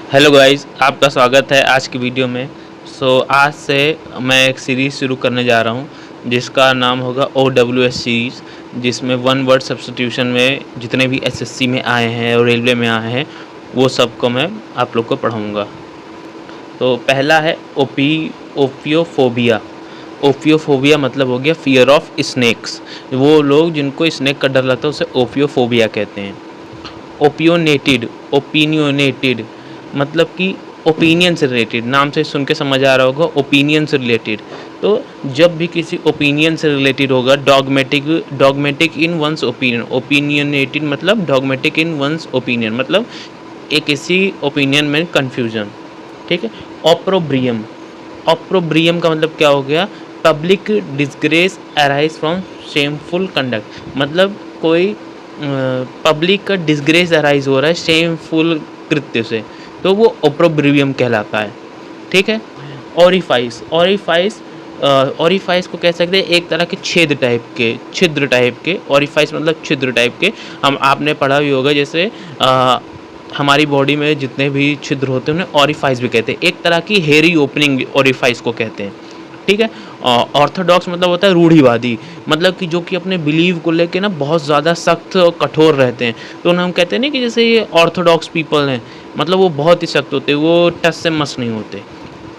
Hello guys, आपका स्वागत है आज की वीडियो में। आज से मैं एक सीरीज़ शुरू करने जा रहा हूँ जिसका नाम होगा OWS सीरीज़, जिसमें वन वर्ड सब्स्टिट्यूशन में जितने भी एसएससी में आए हैं और रेलवे में आए हैं वो सबको मैं आप लोग को पढ़ाऊँगा। तो पहला है ओपियोफोबिया। ओपियोफोबिया मतलब हो गया फियर ऑफ स्नैक्स। वो लोग जिनको स्नैक का डर लगता है उसे ओपियोफोबिया कहते हैं। ओपिनियनेटेड मतलब कि ओपिनियन से रिलेटेड, नाम से सुन के समझ आ रहा होगा, ओपिनियन से रिलेटेड। तो जब भी किसी ओपिनियन से रिलेटेड होगा, डॉगमेटिक इन वंस ओपिनियन। ओपिनियनेटेड मतलब डॉगमेटिक इन वंस ओपिनियन, मतलब एक किसी ओपिनियन में कन्फ्यूजन। ठीक है। ऑप्रोब्रियम। ऑप्रोब्रियम का मतलब क्या हो गया? Public disgrace arise from shameful conduct, मतलब कोई पब्लिक का डिस्ग्रेस अराइज हो रहा है शेमफुल कृत्य से, तो वो ओप्रोब्रियम कहलाता है। ठीक है। ऑरिफाइस। ऑरिफाइस को कह सकते हैं एक तरह के छिद्र टाइप के। ऑरिफाइस मतलब छिद्र टाइप के। आपने पढ़ा भी होगा, जैसे हमारी बॉडी में जितने भी छिद्र होते हैं उन्हें ऑरिफाइस भी कहते हैं। एक तरह की हेयरी ओपनिंग ऑरिफाइस को कहते हैं। ठीक है। ऑर्थोडॉक्स मतलब होता है रूढ़िवादी, मतलब कि जो कि अपने बिलीव को लेके ना बहुत ज़्यादा सख्त और कठोर रहते हैं। तो उन्हें हम कहते हैं ना कि जैसे ये ऑर्थोडॉक्स पीपल हैं, मतलब वो बहुत ही सख्त होते हैं, वो टस से मस नहीं होते।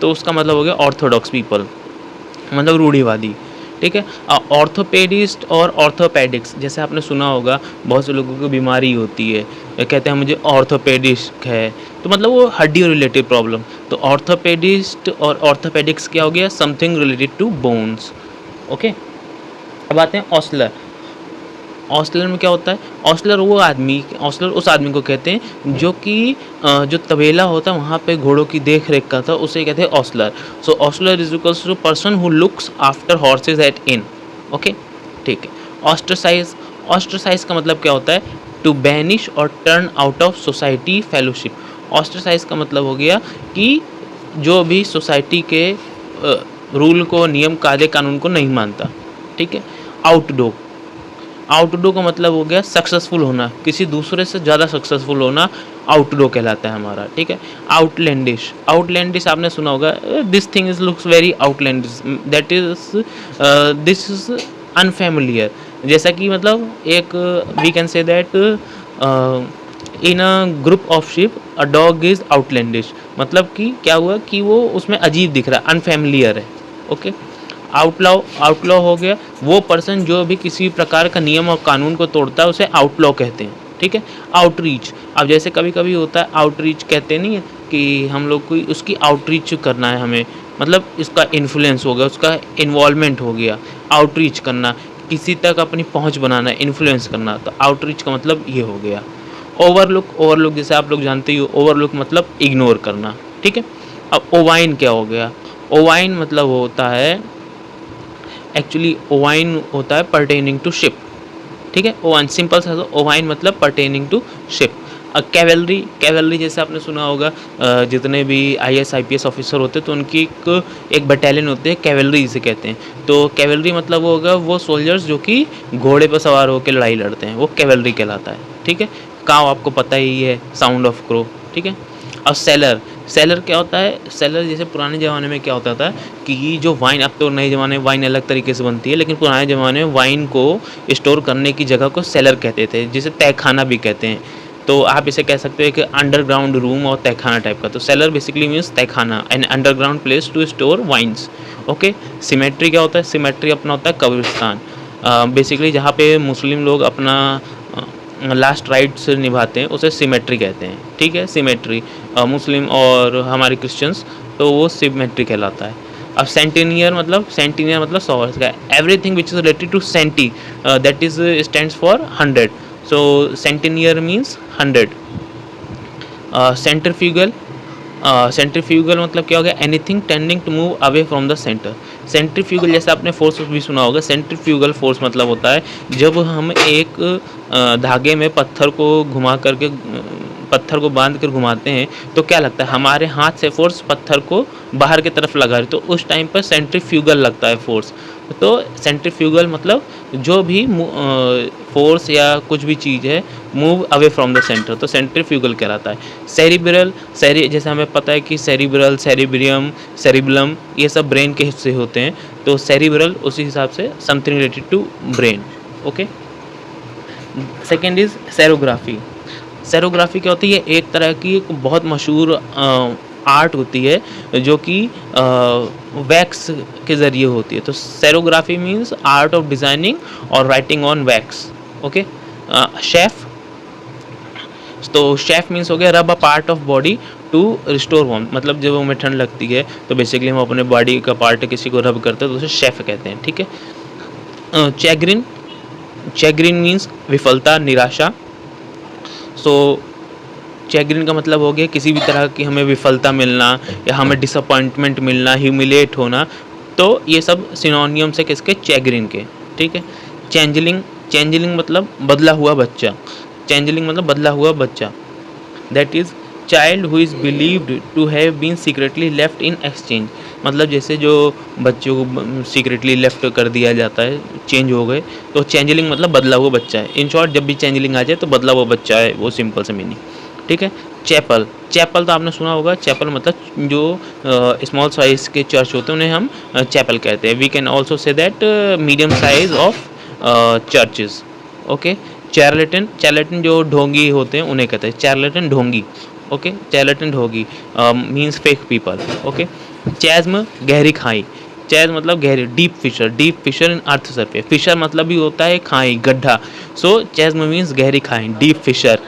तो उसका मतलब हो गया ऑर्थोडॉक्स पीपल, मतलब रूढ़िवादी। ठीक है। ऑर्थोपेडिस्ट और ऑर्थोपेडिक्स, जैसे आपने सुना होगा बहुत से लोगों को बीमारी होती है, कहते हैं मुझे ऑर्थोपेडिस्ट है, तो मतलब वो हड्डी रिलेटेड प्रॉब्लम। तो ऑर्थोपेडिस्ट और ऑर्थोपेडिक्स क्या हो गया? Something related to bones. Okay. अब आते हैं ऑस्लर। ऑस्लर में क्या होता है? ऑस्लर उस आदमी को कहते हैं जो कि जो तबेला होता है वहाँ पे घोड़ों की देख रेख करता है, उसे कहते हैं ostler. So ostler is equals to person who looks after horses at inn. Okay, ठीक है। ऑस्ट्रसाइज। ऑस्ट्रसाइज का मतलब क्या होता है? टू बैनिश और turn out of society fellowship. Ostracise का मतलब हो गया कि जो भी सोसाइटी के रूल को, नियम, कायदे कानून को नहीं मानता। ठीक है। आउटडो। आउटडो का मतलब हो गया सक्सेसफुल होना, किसी दूसरे से ज़्यादा सक्सेसफुल होना, आउटडो कहलाता है हमारा। ठीक है। आउटलैंडिश। आउटलैंडिश आपने सुना होगा, this thing is looks very outlandish, that is this is unfamiliar. जैसा कि मतलब एक we can say that in a group of ship a dog is outlandish, मतलब कि क्या हुआ कि वो उसमें अजीब दिख रहा है, अनफेमिलियर है। ओके। आउटलॉ हो गया वो पर्सन जो भी किसी प्रकार का नियम और कानून को तोड़ता है, उसे आउटलॉ कहते हैं। ठीक है। आउटरीच। अब जैसे कभी कभी होता है आउटरीच, कहते नहीं है कि हम लोग को उसकी आउटरीच करना है हमें, मतलब इसका इन्फ्लुएंस हो गया, उसका इन्वॉल्वमेंट हो गया। आउटरीच करना, किसी तक अपनी पहुंच बनाना, इन्फ्लुएंस करना, तो आउटरीच का मतलब ये हो गया। ओवरलुक जैसे आप लोग जानते ही हो, ओवरलुक मतलब इग्नोर करना। ठीक है। अब ओवाइन क्या हो गया? ओवाइन मतलब होता है, एक्चुअली ओवाइन होता है परटेनिंग टू शिप। ठीक है। ओवाइन सिंपल सा, ओवाइन मतलब परटेनिंग टू शिप। कैवेलरी जैसे आपने सुना होगा, जितने भी IAS IPS ऑफिसर होते हैं तो उनकी एक बटालियन होती है, कैवेलरी जिसे कहते हैं। तो कैवेलरी मतलब वो होगा वो सोल्जर्स जो कि घोड़े पर सवार होकर लड़ाई लड़ते हैं, वो कैवेलरी कहलाता है। ठीक है। काव आपको पता ही है, साउंड ऑफ क्रो। ठीक है। और सेलर क्या होता है? सेलर जैसे पुराने ज़माने में क्या होता था कि जो वाइन, अब तो नए ज़माने में वाइन अलग तरीके से बनती है, लेकिन पुराने ज़माने में वाइन को स्टोर करने की जगह को सेलर कहते थे, जिसे तहखाना भी कहते हैं। तो आप इसे कह सकते हो कि अंडरग्राउंड रूम और तहखाना टाइप का। तो सेलर बेसिकली मीन्स तहखाना, an underground place to store wines. Okay. Cemetery क्या होता है? सिमेट्री अपना होता है कब्रिस्तान, बेसिकली जहाँ पे मुस्लिम लोग अपना लास्ट राइट्स निभाते हैं, उसे सिमेट्री कहते हैं। ठीक है। सिमेट्री मुस्लिम और हमारे क्रिश्चियंस, तो वो सिमेट्री कहलाता है। अब सेंटिनियर मतलब 100 वर्ष का। Everything which is related to centi, that is stands for 100, so centenarian means 100। Centrifugal. Centrifugal मतलब क्या हो गया? Anything tending to move away from the centre. Centrifugal जैसे आपने फोर्स भी सुना होगा, सेंट्रीफ्यूगल फोर्स मतलब होता है जब हम एक धागे में पत्थर को बांध कर घुमाते हैं तो क्या लगता है? हमारे हाथ से फोर्स पत्थर को बाहर की तरफ लगा रही, तो उस टाइम पर सेंट्रीफ्यूगल लगता है फोर्स। तो सेंट्रीफ्यूगल मतलब जो भी फोर्स या कुछ भी चीज़ है move away from the centre, तो सेंट्रीफ्यूगल कहलाता है। सेरिब्रल, जैसे हमें पता है कि सेरिब्रल, सेरिब्रियम, सेरिबलम ये सब ब्रेन के हिस्से होते हैं, तो सेरिब्रल उसी हिसाब से something related to brain. Okay. Second is xerography. Xerography क्या होती है? एक तरह की एक बहुत मशहूर आर्ट होती है जो कि वैक्स के ज़रिए होती है। तो cerography means art of designing और writing on wax. Okay. Chafe, तो शेफ मीन्स हो गया rub a part of body to restore warmth, मतलब जब हमें ठंड लगती है तो बेसिकली हम अपने बॉडी का पार्ट किसी को रब करते हैं तो उसे शेफ कहते हैं। ठीक है। चैग्रिन, चैग्रिन मीन्स विफलता, निराशा। सो चैग्रिन का मतलब हो गया किसी भी तरह की हमें विफलता मिलना या हमें डिसअपॉइंटमेंट मिलना, ह्यूमिलेट होना, तो ये सब सिनोनियम्स है किसके? चैग्रिन के। ठीक है। चेंजलिंग, चेंजलिंग मतलब बदला हुआ बच्चा, चेंजलिंग मतलब बदला हुआ बच्चा। That is child who is believed to have been secretly left in exchange, मतलब जैसे जो बच्चों को सीक्रेटली लेफ्ट कर दिया जाता है, चेंज हो गए, तो चेंजलिंग मतलब बदला हुआ बच्चा है। इन शॉर्ट जब भी चेंजलिंग आ जाए तो बदला हुआ बच्चा है, वो सिंपल से मीनिंग। ठीक है। चैपल, चैपल तो आपने सुना होगा, चैपल मतलब जो स्मॉल साइज के चर्च होते हैं उन्हें हम चैपल कहते हैं। We can also say that medium size of churches. Okay. Charlatan, charlatan जो ढोंगी होते हैं उन्हें कहते हैं चार्लेटन, ढोंगी। ओके। चार्लेटन ढोंगी मीन्स फेक पीपल। ओके। चैज्म, गहरी खाई, चैज मतलब गहरी, डीप फिशर, डीप फिशर इन अर्थ सरफेस, फिशर मतलब भी होता है खाई, गड्ढा। सो चैज्म मीन्स गहरी खाई, डीप फिशर।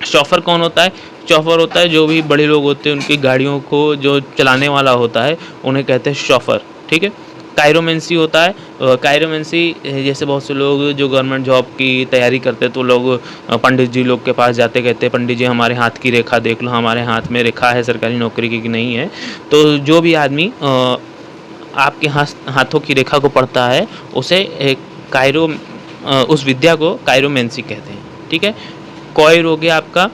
शॉफर कौन होता है? चौफर होता है जो भी बड़े लोग होते हैं उनकी गाड़ियों को जो चलाने वाला होता है उन्हें कहते हैं शॉफर। ठीक है। कायरोमेंसी होता है, कायरोमेंसी जैसे बहुत से लोग जो गवर्नमेंट जॉब की तैयारी करते हैं तो लोग पंडित जी लोग के पास जाते, कहते हैं पंडित जी हमारे हाथ की रेखा देख लो, हमारे हाथ में रेखा है सरकारी नौकरी की कि नहीं है। तो जो भी आदमी आपके हाथों की रेखा को पढ़ता है उसे उस विद्या को कायरोमेंसी कहते हैं। ठीक है। कॉयर हो गया आपका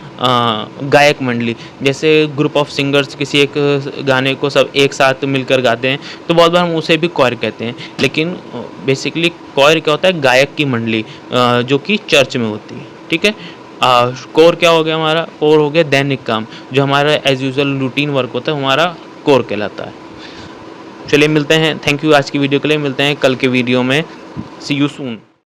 गायक मंडली, जैसे ग्रुप ऑफ सिंगर्स किसी एक गाने को सब एक साथ मिलकर गाते हैं तो बहुत बार हम उसे भी कॉयर कहते हैं, लेकिन बेसिकली कॉयर क्या होता है? गायक की मंडली जो कि चर्च में होती है। ठीक है। कोर क्या हो गया हमारा? कोर हो गया दैनिक काम, जो हमारा एज यूजुअल रूटीन वर्क होता है हमारा कोर कहलाता है। चलिए मिलते हैं, थैंक यू आज की वीडियो के लिए, मिलते हैं कल के वीडियो में। सी यू सून।